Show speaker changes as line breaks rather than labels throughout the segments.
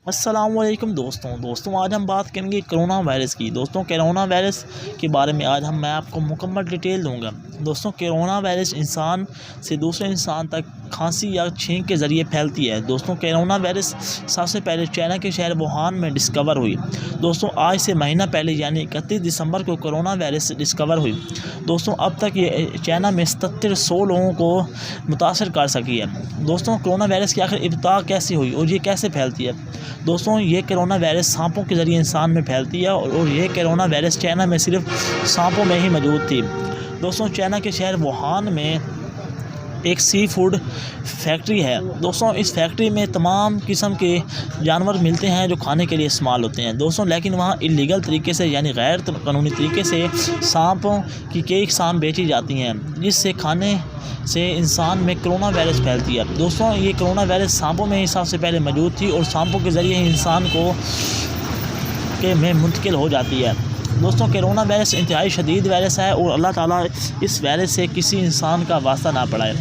अस्सलामुअलैकुम दोस्तों आज हम बात करेंगे कोरोना वायरस की। दोस्तों कोरोना वायरस के बारे में आज मैं आपको मुकम्मल डिटेल दूंगा। दोस्तों कोरोना वायरस इंसान से दूसरे इंसान तक खांसी या छींक के ज़रिए फैलती है। दोस्तों कोरोना वायरस सबसे पहले चाइना के शहर वुहान में डिस्कवर हुई। दोस्तों आज से महीना पहले यानी 31 दिसंबर को कोरोना वायरस डिस्कवर हुई। दोस्तों अब तक ये चाइना में 77 लोगों को मुतासर कर सकी है। दोस्तों कोरोना वायरस की आखिर इब्तिदा कैसे हुई और ये कैसे फैलती है? दोस्तों ये कोरोना वायरस सांपों के ज़रिए इंसान में फैलती है और ये कोरोना वायरस चाइना में सिर्फ सांपों में ही मौजूद थी। दोस्तों चाइना के शहर वुहान में एक सी फूड फैक्ट्री है। दोस्तों इस फैक्ट्री में तमाम किस्म के जानवर मिलते हैं जो खाने के लिए इस्तेमाल होते हैं। दोस्तों लेकिन वहाँ इलीगल तरीके से यानी गैर कानूनी तरीके से सांपों की कई अक़साम बेची जाती हैं, जिससे खाने से इंसान में कोरोना वायरस फैलती है। दोस्तों ये कोरोना वायरस सांपों में ही सबसे पहले मौजूद थी और सांपों के ज़रिए ही इंसान को में मुंतकिल हो जाती है। दोस्तों कोरोना वायरस इंतहाई शदीद वायरस है और अल्लाह ताला इस वायरस से किसी इंसान का वास्ता ना पड़ाए।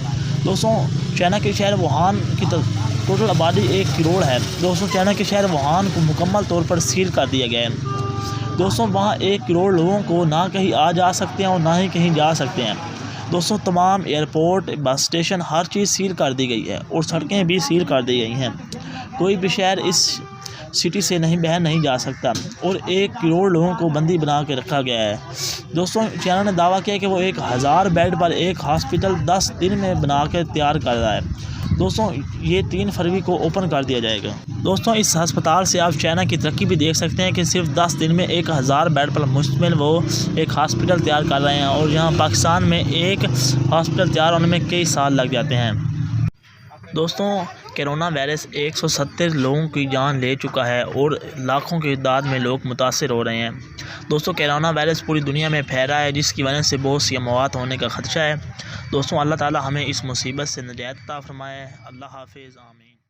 दोस्तों चाइना के शहर वुहान की टोटल आबादी 1 करोड़ है। दोस्तों चाइना के शहर वुहान को मुकम्मल तौर पर सील कर दिया गया है। दोस्तों वहाँ 1 करोड़ लोगों को ना कहीं आ जा सकते हैं और ना ही कहीं जा सकते हैं। दोस्तों तमाम एयरपोर्ट, बस स्टेशन, हर चीज़ सील कर दी गई है और सड़कें भी सील कर दी गई हैं। कोई भी शहर इस सिटी से बाहर नहीं जा सकता और 1 करोड़ लोगों को बंदी बना के रखा गया है। दोस्तों चाइना ने दावा किया कि वो 1000 बेड पर एक हॉस्पिटल 10 दिन में बना के तैयार कर रहा है। दोस्तों ये 3 फरवरी को ओपन कर दिया जाएगा। दोस्तों इस अस्पताल से आप चाइना की तरक्की भी देख सकते हैं कि सिर्फ 10 दिन में 1000 बेड पर मुश्तमिल वो एक हॉस्पिटल तैयार कर रहे हैं और यहाँ पाकिस्तान में एक हॉस्पिटल तैयार होने में कई साल लग जाते हैं। दोस्तों कोरोना वायरस 170 लोगों की जान ले चुका है और लाखों की तादाद में लोग मुतासर हो रहे हैं। दोस्तों कोरोना वायरस पूरी दुनिया में फैला है, जिसकी वजह से बहुत सी मौत होने का ख़दशा है। दोस्तों अल्लाह ताला हमें इस मुसीबत से निजात अता फरमाए। अल्लाह हाफिज़, आमीन।